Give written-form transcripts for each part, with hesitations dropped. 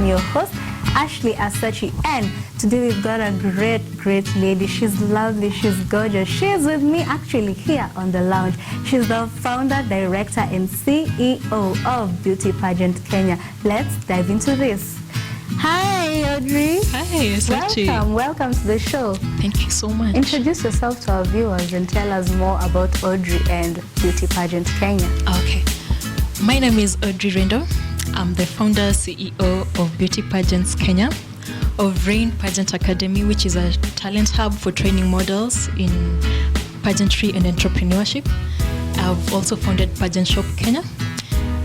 I'm your host, Ashley Asachi, and today we've got a great lady. She's lovely, she's gorgeous. She's with me actually here on the lounge. She's the founder, director, and CEO of Beauty Pageant Kenya. Let's dive into this. Hi, Audrey. Hi, Asachi. Welcome to the show. Thank you so much. Introduce yourself to our viewers and tell us more about Audrey and Beauty Pageant Kenya. Okay. My name is Audrey Rendo. I'm the founder, CEO of Beauty Pageants Kenya, of Rain Pageant Academy, which is a talent hub for training models in pageantry and entrepreneurship. I've also founded Pageant Shop Kenya.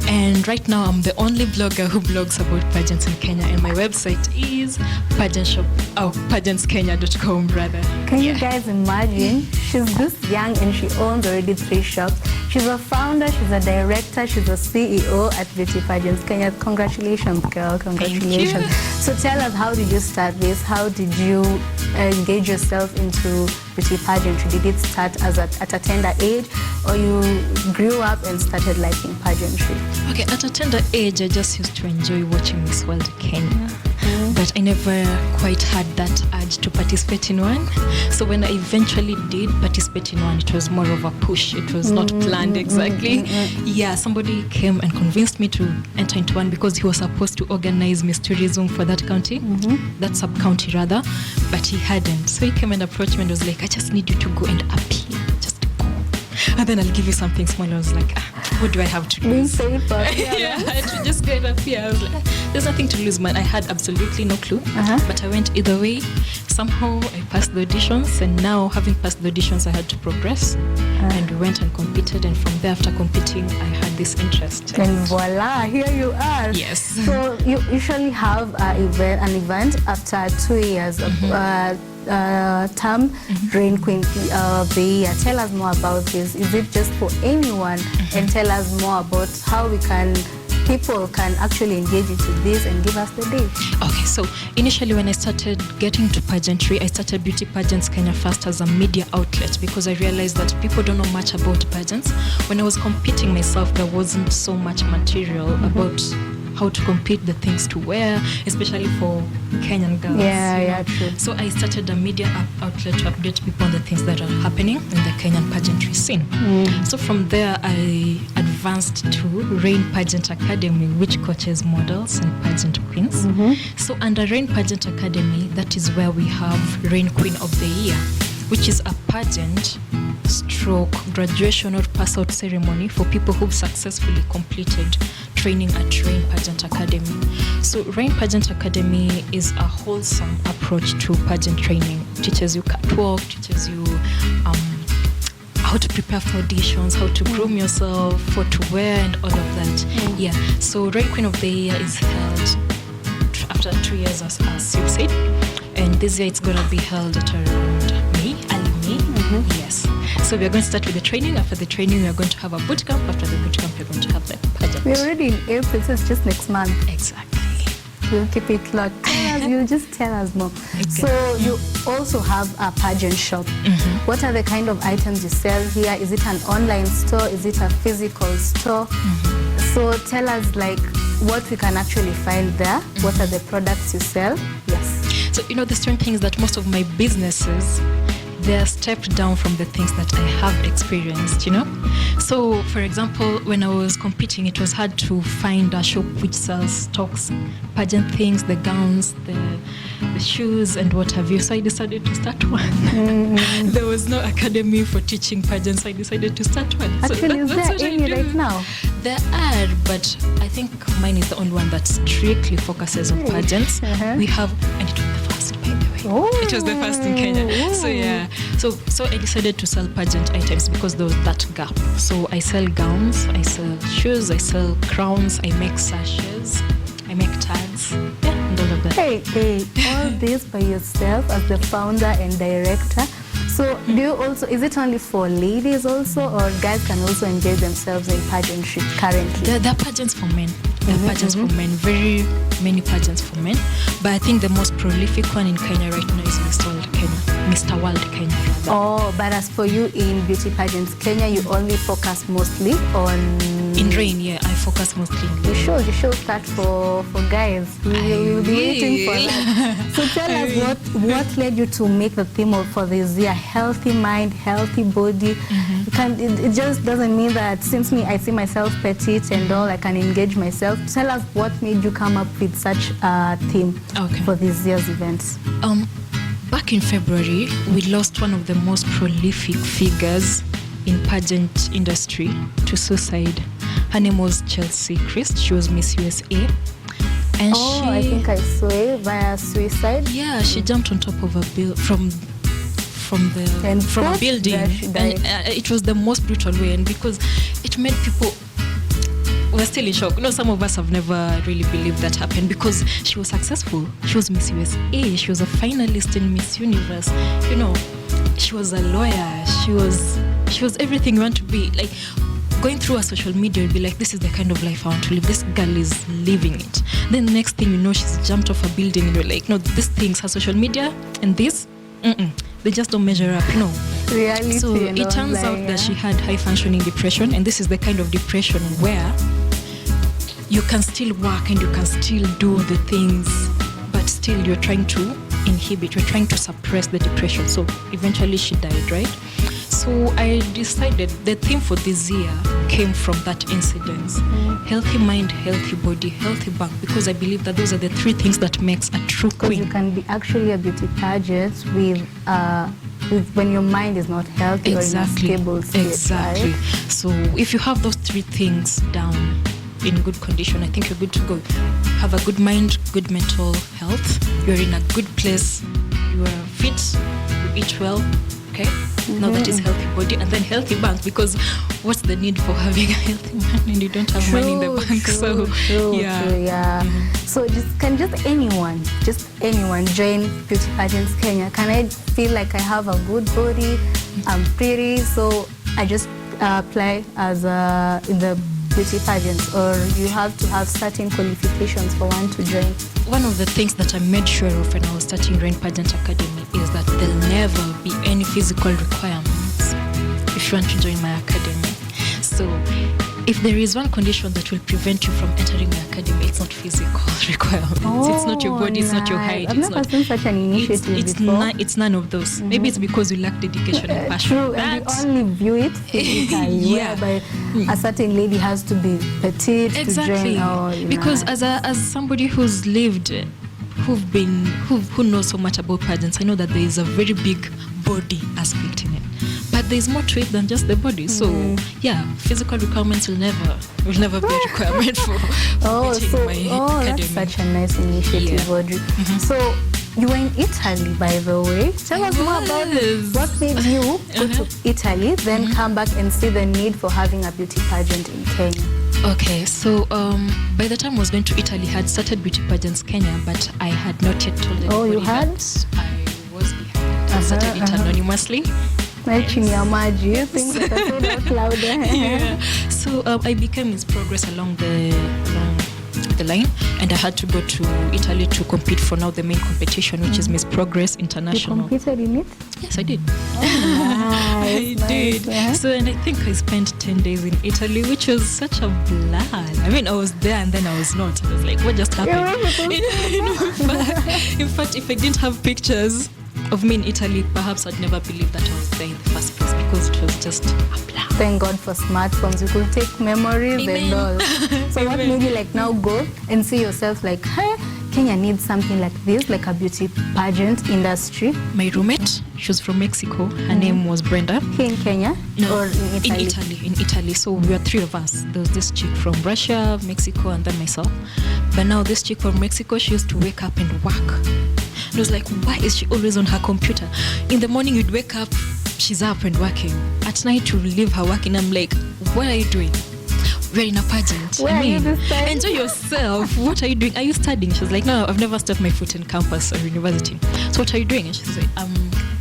And right now, I'm the only blogger who blogs about pageants in Kenya, and my website is pageantskenya.com, rather. Can you guys imagine? She's this young and she owns already 3 shops. She's a founder, she's a director, she's a CEO at Beauty Pageants Kenya. Congratulations, girl. Congratulations. Thank you. So tell us, how did you start this? How did you engage yourself into beauty pageantry? Did it start at a tender age, or you grew up and started liking pageantry? Okay, at a tender age, I just used to enjoy watching Miss World Kenya. But I never quite had that urge to participate in one. So when I eventually did participate in one, it was more of a push. It was not planned exactly. Yeah, somebody came and convinced me to enter into one because he was supposed to organize Miss Tourism for that county, that sub-county rather, but he hadn't. So he came and approached me and was like, I just need you to go and appear. Just go. And then I'll give you something small. I was like, what do I have to lose? Yeah, I had to just go and appear. I was like, there's nothing to lose, man. I had absolutely no clue, but I went either way. Somehow I passed the auditions, and now having passed the auditions, I had to progress. And we went and competed, and from there, after competing, I had this interest. And voila, here you are. Yes. So you usually have an event after 2 years of term, Rain Queen of the Year. Tell us more about this. Is it just for anyone? And tell us more about how people can actually engage into this and give us the day. Okay, so initially when I started getting to pageantry, I started Beauty Pageants Kenya first as a media outlet because I realized that people don't know much about pageants. When I was competing myself, there wasn't so much material about how to compete, the things to wear, especially for Kenyan girls. Yeah, true. So I started a media outlet to update people on the things that are happening in the Kenyan pageantry scene. So from there, I advanced to Rain Pageant Academy, which coaches models and pageant queens. So under Rain Pageant Academy, that is where we have Rain Queen of the Year, which is a pageant stroke graduation or pass out ceremony for people who've successfully completed training at Rain Pageant Academy. So Rain Pageant Academy is a wholesome approach to pageant training. Teaches you catwalk, teaches you how to prepare for auditions, how to groom yourself, what to wear, and all of that. Yeah. So Rain Queen of the Year is held after 2 years, as you said, and this year it's going to be held at around May, early May. Yes. So we are going to start with the training. After the training, we are going to have a boot camp. After the boot camp, we're going to have the pageant. We're already in April, so it's just next month. Exactly. We'll keep it locked. You'll just tell us more. Okay. So you also have a pageant shop. What are the kind of items you sell here? Is it an online store? Is it a physical store? So tell us what we can actually find there. What are the products you sell? Yes. So, the strange thing is that most of my businesses, they're stepped down from the things that I have experienced, So, for example, when I was competing, it was hard to find a shop which sells stocks, pageant things, the gowns, the shoes, and what have you. So I decided to start one. There was no academy for teaching pageants, so I decided to start one. Actually, so is there any right now? There are, but I think mine is the only one that strictly focuses on pageants. We have, and it was the first, by the way. It was the first in Kenya. So yeah, so I decided to sell pageant items because there was that gap. So I sell gowns, I sell shoes, I sell crowns, I make sashes, I make tags, and all of that. Hey, all this by yourself as the founder and director. So do you also, is it only for ladies also, or guys can also engage themselves in pageantry currently? There are pageants for men. There are pageants for men, very many pageants for men. But I think the most prolific one in Kenya right now is Mr. World Kenya. Mr. World Kenya, rather. Oh, but as for you in Beauty Pageants Kenya, you only focus mostly on In rain, yeah, I focus mostly in rain. You should start for guys. We'll be waiting for that. So tell us what led you to make the theme for this year, healthy mind, healthy body. It just doesn't mean that since I see myself petite and all, I can engage myself. Tell us what made you come up with such a theme for this year's events. Back in February, we lost one of the most prolific figures in pageant industry to suicide. Her name was Chelsea Christ. She was Miss USA. And I think I saw it via suicide. Yeah, she jumped on top of a from a building. And it was the most brutal way, and because it made people, we're still in shock. Some of us have never really believed that happened because she was successful. She was Miss USA. She was a finalist in Miss Universe. She was a lawyer. She was everything you want to be. Like, going through her social media, you'd be like, this is the kind of life I want to live. This girl is living it. Then the next thing you know, she's jumped off a building and you're like, no, these things, her social media and this, they just don't measure up, Reality. So it turns out that she had high functioning depression, and this is the kind of depression where you can still work and you can still do the things, but still you're trying to inhibit, you're trying to suppress the depression. So eventually she died, right? So I decided the theme for this year came from that incident. Healthy mind, healthy body, healthy bank, because I believe that those are the three things that makes a true queen. You can be actually a beauty pageant with when your mind is not healthy or in a stable state. Exactly. Right? So if you have those three things down in good condition, I think you're good to go. Have a good mind, good mental health. You're in a good place. You are fit. You eat well. Okay. Now that is healthy body, and then healthy bank, because what's the need for having a healthy man and you don't have money in the bank? So can anyone join Beauty Pageants Kenya? Can I feel like I have a good body, I'm pretty, so I just apply as in the beauty pageants, or you have to have certain qualifications for one to join? One of the things that I made sure of when I was starting Rain Pageant Academy is that there'll never be any physical requirements if you want to join my academy. So if there is one condition that will prevent you from entering my academy, it's not physical requirements. It's not your body, it's not your height. I've never seen such an initiative before. It's none of those. Maybe it's because we lack dedication and passion. True, and we only view it physically, whereby a certain lady has to be petite to join. Because as somebody who's lived, who knows so much about pageants, I know that there is a very big body aspect in it. But there's more to it than just the body. So physical requirements will never be a requirement for my academy. That's such a nice initiative, Audrey. So you were in Italy, by the way. Tell us more about what made you go to Italy, then come back and see the need for having a beauty pageant in Kenya. Okay, so by the time I was going to Italy, I had started Beauty Pageants Kenya, but I had not yet told anybody. Oh, you had? I was behind it. I started it anonymously. Things that are said out louder. So I became Miss Progress along the line, and I had to go to Italy to compete for now the main competition, which is Miss Progress International. You competed in it? Yes, I did. Oh, nice, I did. So, and I think I spent 10 days in Italy, which was such a blast. I mean, I was there and then I was not. I was like, what just happened? In fact, if I didn't have pictures of me in Italy, perhaps I'd never believe that I was there in the first place, because it was just a blast. Thank God for smartphones. You could take memories and all. So what made you now go and see yourself like, hey, Kenya needs something like this, like a beauty pageant industry? My roommate, she was from Mexico. Her name was Brenda. Here in Kenya? No, or in Italy? In Italy. So we were three of us. There was this chick from Russia, Mexico, and then myself. But now this chick from Mexico, she used to wake up and work. And I was like, why is she always on her computer? In the morning, you'd wake up, she's up and working. At night, you leave her working. I'm like, what are you doing? We're in a pageant. Where are you this time? Enjoy yourself. What are you doing? Are you studying? She's like, no, I've never stepped my foot in campus or university. So what are you doing? And she's like, I'm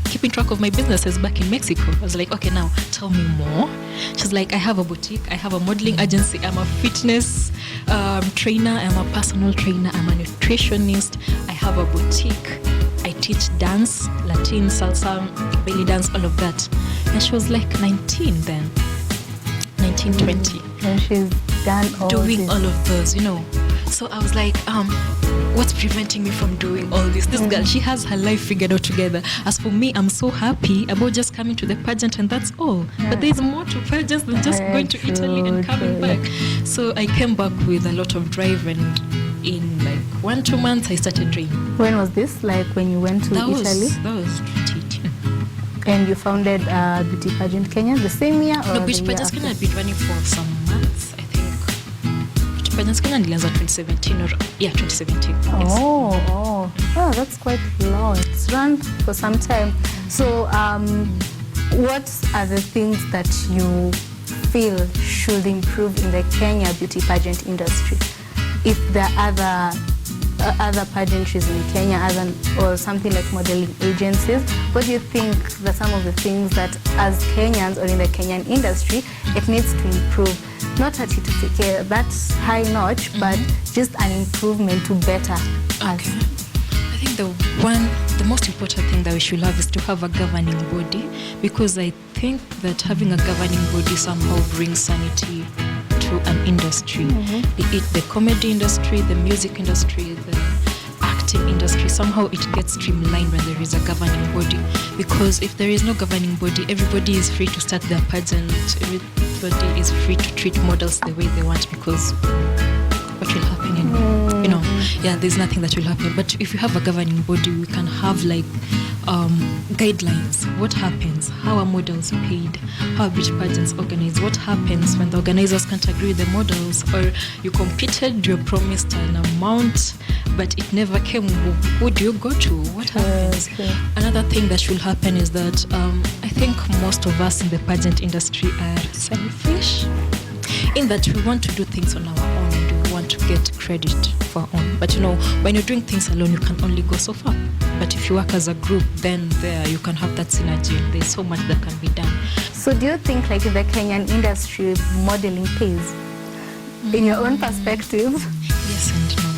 keeping track of my businesses back in Mexico. I was like, okay, now tell me more. She's like, I have a boutique. I have a modeling agency. I'm a fitness trainer. I'm a personal trainer. I'm a nutritionist. I have a boutique. I teach dance, Latin, salsa, belly dance, all of that. And she was like 19 then. 19, 20. And she's done all doing this. all of those, So I was like, what's preventing me from doing all this? This girl, she has her life figured out together. As for me, I'm so happy about just coming to the pageant and that's all. But there's more to pageants than just going to Italy and coming back. So I came back with a lot of drive, and in like 1-2 months, I started training. When was this? Like when you went to Italy? That was 2018. And you founded Beauty Pageant Kenya the same year? Or No, Beauty Pageant Kenya had been running for some months, I think. Beauty Pageant Kenya nilianza 2017 or 2017. Oh, that's quite long. It's run for some time. So, what are the things that you feel should improve in the Kenya beauty pageant industry? If there are other pageantries in Kenya or something like modeling agencies, what do you think that some of the things that as Kenyans or in the Kenyan industry it needs to improve? Not at it to take that high notch, but just an improvement to better us. I think the most important thing that we should have is to have a governing body, because I think that having a governing body somehow brings sanity to an industry, be it the comedy industry, the music industry, the acting industry. Somehow it gets streamlined when there is a governing body, because if there is no governing body, everybody is free to start their pageant, everybody is free to treat models the way they want, because what will happen there's nothing that will happen. But if you have a governing body, we can have like guidelines. What happens? How are models paid? How are beauty pageants organized? What happens when the organizers can't agree with the models, or you competed, you're promised an amount, but it never came? Who do you go to? What happens? Another thing that should happen is that I think most of us in the pageant industry are selfish, in that we want to do things on our own and we want to get credit for our own. But when you're doing things alone, you can only go so far. But if you work as a group, then there you can have that synergy. There's so much that can be done. So do you think like in the Kenyan industry, modeling pays? In your own perspective? Yes and no.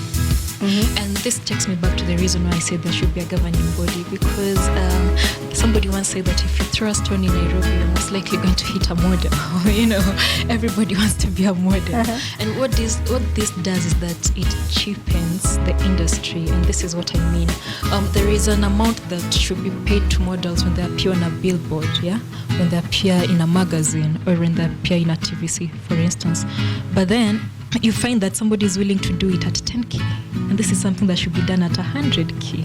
And this takes me back to the reason why I said there should be a governing body, because somebody once said that if you throw a stone in Nairobi, you're most likely going to hit a model. Everybody wants to be a model. And what this does is that it cheapens the industry, and this is what I mean. There is an amount that should be paid to models when they appear on a billboard, when they appear in a magazine, or when they appear in a TVC, for instance. But then you find that somebody is willing to do it at 10K, and this is something that should be done at 100K.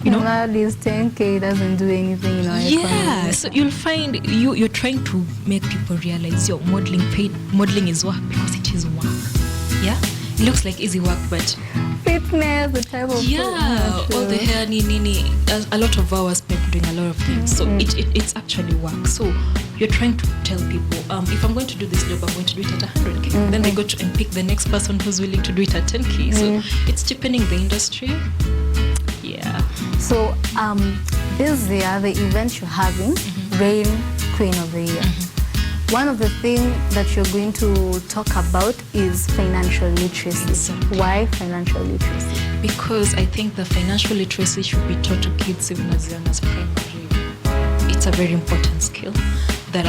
Nowadays 10K doesn't do anything in our economy. So you'll find you're trying to make people realize modeling is work, because it is work. It looks like easy work, but fitness, the type of all the hair, a lot of hours spent doing a lot of things. So it's actually work. So you're trying to tell people, if I'm going to do this job, I'm going to do it at 100K. Then they go to and pick the next person who's willing to do it at 10K. So it's cheapening the industry. So this year, the event you're having, Reign Queen of the Year. One of the things that you're going to talk about is financial literacy. Exactly. Why financial literacy? Because I think the financial literacy should be taught to kids even as young as primary. It's a very important skill that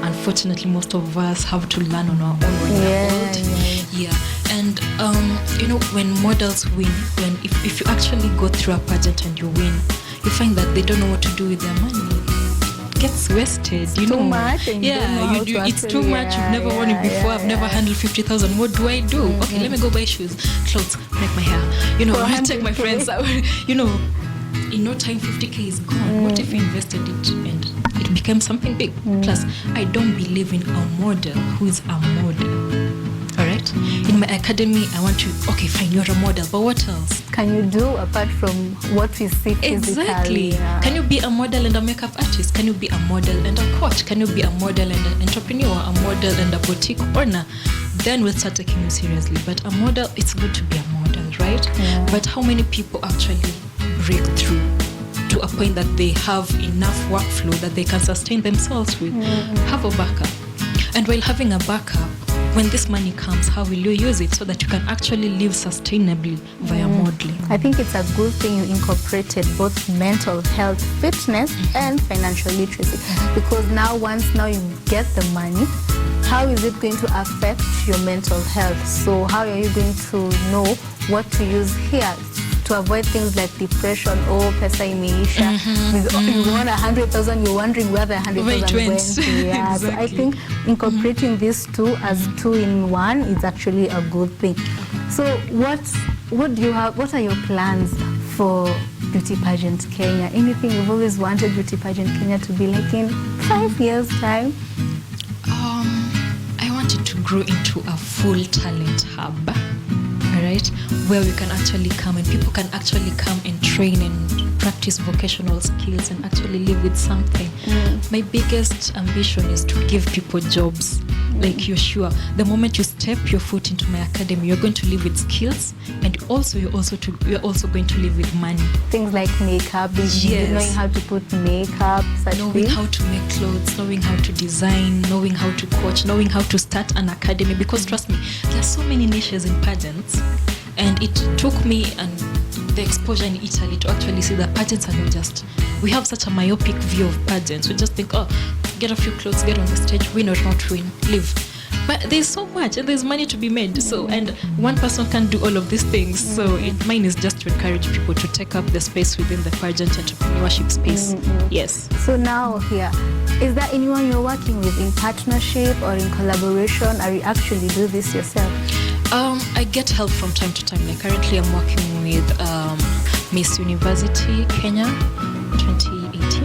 unfortunately most of us have to learn on our own when we're old. And when models win, if you actually go through a pageant and you win, you find that they don't know what to do with their money. It gets wasted. Too much. It's too much. You've never won it before. I've never handled 50,000. What do I do? Okay, let me go buy shoes, clothes, make my hair. Take my friends out. In no time 50K is gone. What if you invested it and it became something big? Plus, I don't believe in a model who is a model. Alright? In my academy, I want to, okay, fine, you're a model, but what else? Can you do apart from what we see physically? Exactly. Can you be a model and a makeup artist? Can you be a model and a coach? Can you be a model and an entrepreneur? A model and a boutique owner? Then we'll start taking you seriously. But a model, it's good to be a model, right? But how many people actually break through to a point that they have enough workflow that they can sustain themselves with? Have a backup. And while having a backup, when this money comes, how will you use it so that you can actually live sustainably via modeling? I think it's a good thing you incorporated both mental health, fitness, and financial literacy. Because once you get the money, how is it going to affect your mental health? So how are you going to know what to use here to avoid things like depression or pesa imeisha? You want 100,000, you're wondering where the 100,000 went to. Yeah. Exactly. So I think incorporating these two as two in one is actually a good thing. So what do you have? What are your plans for Beauty Pageant Kenya? Anything you've always wanted Beauty Pageant Kenya to be like in 5 years' time? I want it to grow into a full talent hub, all right, where we can actually come and people can actually come and train and practice vocational skills and actually live with something. My biggest ambition is to give people jobs. Like, you're sure the moment you step your foot into my academy, you're going to live with skills, and also you're also going to live with money. Things like makeup, knowing how to put makeup, knowing things. how to make clothes, knowing how to design, knowing how to coach, knowing how to start an academy. Because trust me, there are so many niches in pageants, and it took me and the exposure in Italy to actually see that pageants are not just. We have such a myopic view of pageants. We just think, oh, get a few clothes, get on the stage, win or not win, live. But there's so much, and there's money to be made. So, and one person can't do all of these things. So, mine is just to encourage people to take up the space within the pageant entrepreneurship space. Yes. So now here, is there anyone you're working with in partnership or in collaboration, or you actually do this yourself? I get help from time to time. Like, currently I'm working with Miss University Kenya 2018.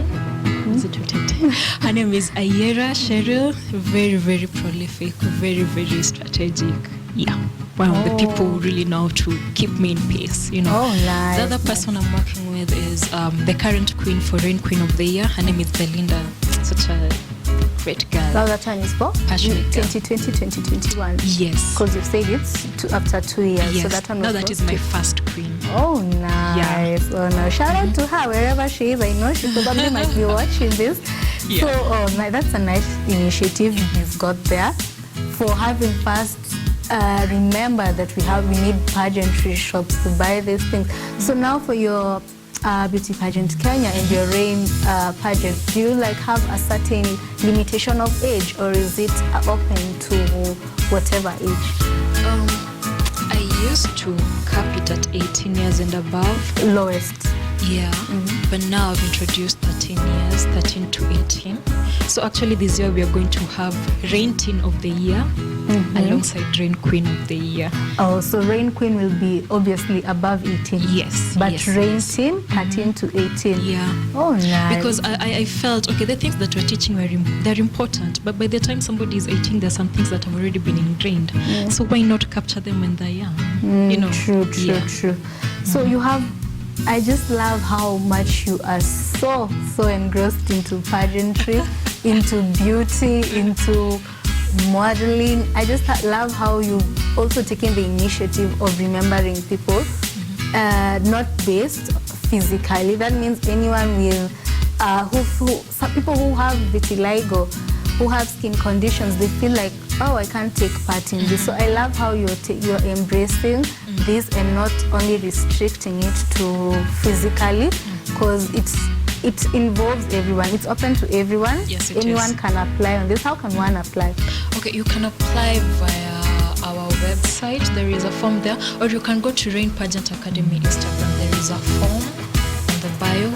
Is it 2018? Her name is Ayera Cheryl. Very, very prolific, very, very strategic. Yeah. One of the people who really know how to keep me in pace, you know. Oh, nice. The other person I'm working with is the current queen for Rain Queen of the Year. Her name is Belinda. Such a great girl. Now that one is for Passionate girl. 2020, 2021. Yes. Because you said it's after 2 years. Yes. So that one now was that for is my first queen. Oh, nice. Yeah. Oh, no. Shout out to her wherever she is. I know she probably might be watching this. Yeah. So, that's a nice initiative you've got there for having first. Remember that we need pageantry shops to buy these things. So now for your Beauty Pageant Kenya and your Rain pageant, do you have a certain limitation of age, or is it open to whatever age? I used to cap it at 18 years and above. Lowest. Yeah, but now I've introduced 13 years, 13 to 18. So actually this year we are going to have Rain Teen of the Year alongside Rain Queen of the Year. Oh, so Rain Queen will be obviously above 18. Yes. But yes, Rain Teen, 13 to 18. Yeah. Oh, nice. Because I felt, okay, the things that we're teaching, they're important. But by the time somebody is 18, there's some things that have already been ingrained. So why not capture them when they're young? True. So you have... I just love how much you are so engrossed into pageantry, into beauty, into modeling. I just love how you've also taken the initiative of remembering people, not based physically. That means anyone will, some people who have vitiligo, who have skin conditions, they feel like, oh, I can't take part in this. So I love how you're embracing this and not only restricting it to physically, because it involves everyone. It's open to everyone. Yes, it Anyone is. can apply on this. How can one apply? Okay, you can apply via our website. There is a form there, or you can go to Rain Pageant Academy Instagram. There is a form on the bio,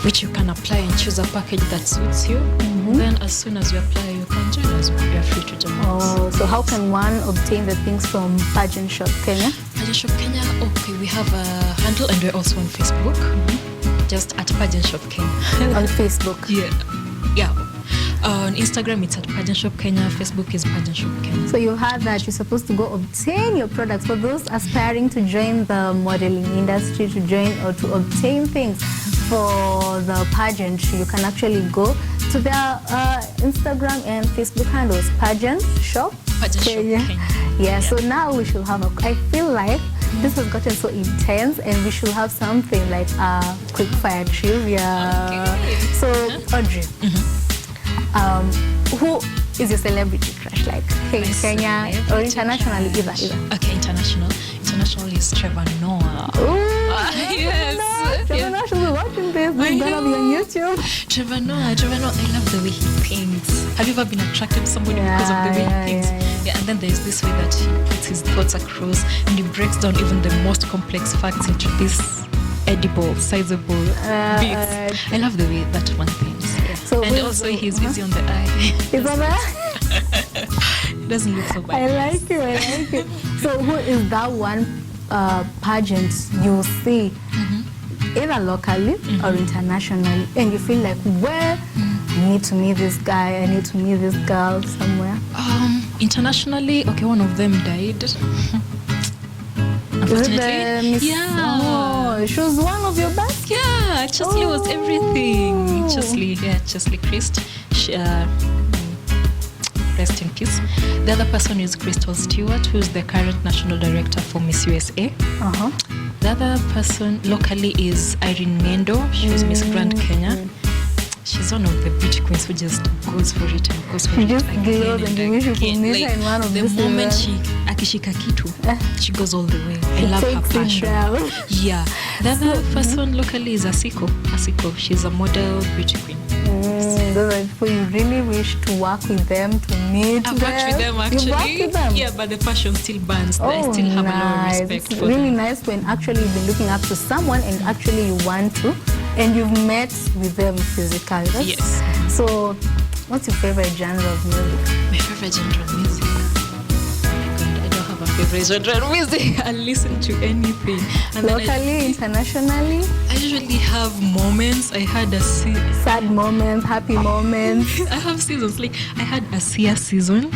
which you can apply and choose a package that suits you. Then as soon as you apply, you can join us. You are free to join us. Oh, so how can one obtain the things from Pageant Shop Kenya? Pageant Shop Kenya, okay, we have a handle and we're also on Facebook. Just at Pageant Shop Kenya. On Facebook? Yeah. On Instagram, it's at Pageant Shop Kenya. Facebook is Pageant Shop Kenya. So you heard that you're supposed to go obtain your products. For those aspiring to join the modeling industry, to join or to obtain things for the pageantry, you can actually go to their Instagram and Facebook handles, Pageant Shop Kenya. Yeah, so now we should have I feel like this has gotten so intense, and we should have something like a quick fire trivia. Okay. So, Audrey, who is your celebrity crush like? Hey, Kenya or internationally, either? Okay, international. International is Trevor Noah. Ooh, yes. Trevor Noah should be watching this. This is gonna be on YouTube. Trevor Noah, I love the way he thinks. Have you ever been attracted to somebody because of the way he thinks? Yeah, and then there's this way that he puts his thoughts across and he breaks down even the most complex facts into this edible, sizable bits. I love the way that one thinks. Yeah. So and also he's busy on the eye. Is on the eye? It doesn't look so bad. I like it. So who is that one pageant you see either locally or internationally and you feel like, well, I need to meet this guy, I need to meet this girl somewhere? Internationally, okay, one of them died. Unfortunately. She was one of your best? Yeah, Chesley was everything. Chesley Christ. Rest in peace. The other person is Crystal Stewart, who's the current national director for Miss USA. The other person locally is Irene Nendo. She's Miss Grand Kenya. She's one of the beauty queens who just goes for it and goes for it again and again. Like, the moment she akishika kitu, she goes all the way. I love her passion. Yeah. The other person locally is Asiko. She's a model beauty queen. Those are people you really wish to work with them, to meet them. I've worked with them actually. You worked with them? Yeah, but the passion still burns. I still have a lot of respect for them. It's really nice when actually you've been looking up to someone and actually you want to, and you've met with them physically. Yes. So, what's your favorite genre of music? My favorite genre of music? Favorite genre of music. I listen to anything. And locally, internationally? I usually have moments. I had a sad moments, happy moments. I have seasons. Like I had a Sia season.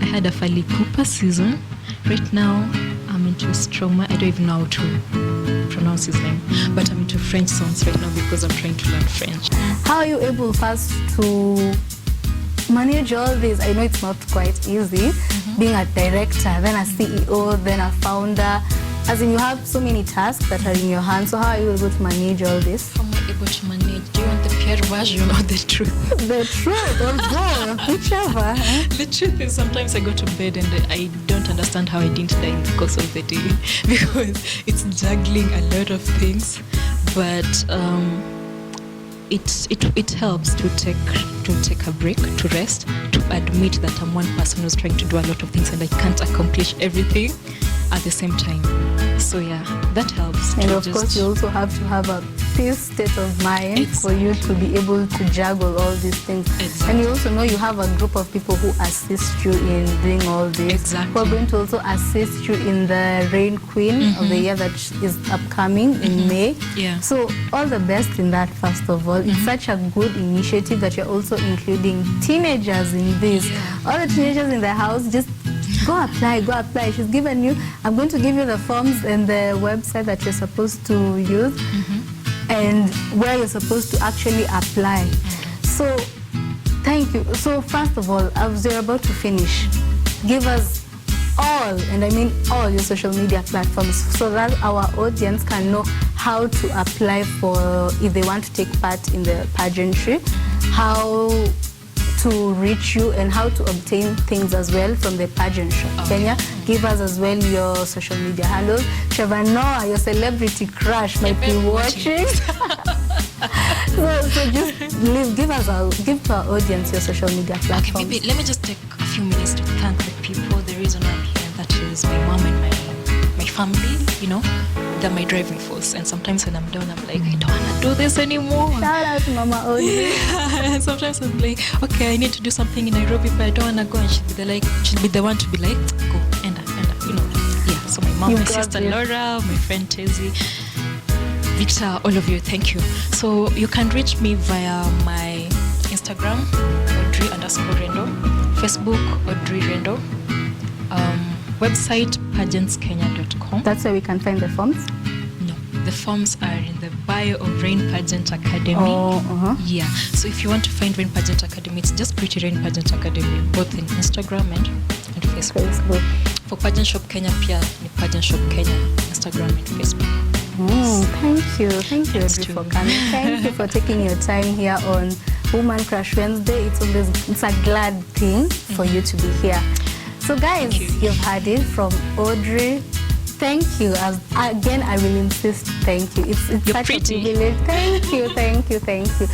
I had a Fali Cooper season. Right now, I'm into Stroma. I don't even know how to pronounce his name, but I'm into French songs right now because I'm trying to learn French. How are you able first to manage all this? I know it's not quite easy, being a director, then a CEO, then a founder. As in, you have so many tasks that are in your hands. So how are you able to manage all this? How am I able to manage? Do you want the PR version or the truth? The truth, or both, whichever. The truth is sometimes I go to bed and I don't understand how I didn't die in the course of the day because it's juggling a lot of things. But it helps to take a break, to rest, to admit that I'm one person who's trying to do a lot of things and I can't accomplish everything at the same time. So yeah, that helps. And of course you also have to have a peace state of mind for you to be able to juggle all these things. Exactly. And you also know you have a group of people who assist you in doing all this. Exactly. Who are going to also assist you in the Rain Queen of the year that is upcoming in May. Yeah. So all the best in that, first of all. It's such a good initiative that you're also including teenagers in this. Yeah. All the teenagers in the house, just go apply. She's given you, I'm going to give you the forms and the website that you're supposed to use and where you're supposed to actually apply. So, thank you. So, first of all, as you're about to finish, give us all, and I mean all your social media platforms so that our audience can know how to apply for, if they want to take part in the pageantry, how to reach you and how to obtain things as well from the pageant show. Kenya, give us as well your social media handles. Trevor Noah, your celebrity crush might be watching. so just give to our audience your social media platforms. Okay, maybe let me just take a few minutes to thank the people. The reason I'm here, and that is my mom and my family, you know. They're my driving force, and sometimes when I'm down, I'm like, I don't want to do this anymore. Shout out to Mama Audrey. And sometimes I'm like, okay, I need to do something in Nairobi, but I don't want to go. And she'll be the one to be like, go, end up, you know. Yeah, so my mom, my sister Laura, my friend Tezi, Victor, all of you, thank you. So you can reach me via my Instagram, Audrey_Rendo, Facebook, Audrey Rendo, website pageantskenya.com. That's where we can find the forms? No, the forms are in the bio of Rain Pageant Academy. Yeah, so if you want to find Rain Pageant Academy, it's just Pretty Rain Pageant Academy, both in Instagram and Facebook. For Pageant Shop Kenya, pia ni Pageant Shop Kenya, Instagram and Facebook. Thank you Audrey, for coming. Thank you for taking your time here on Woman Crush Wednesday. It's a glad thing for you to be here. So guys, you've heard it from Audrey Thank you. Again, I will insist. Thank you. It's You're such pretty. a privilege. Thank you.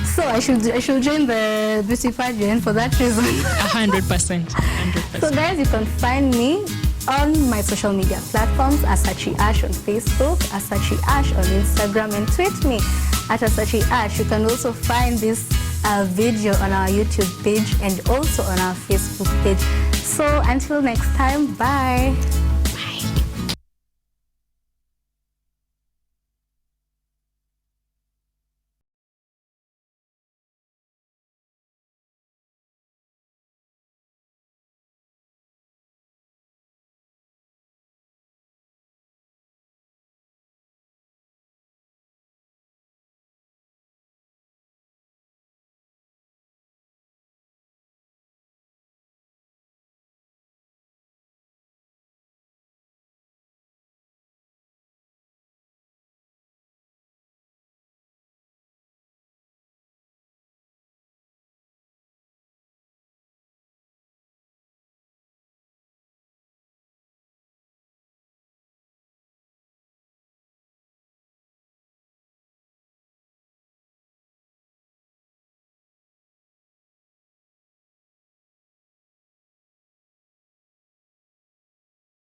So I should join the beauty pageant for that reason. 100%. So guys, you can find me on my social media platforms, Asachi Ash on Facebook, Asachi Ash on Instagram, and tweet me at Asachi Ash. You can also find this video on our YouTube page and also on our Facebook page. So until next time, bye.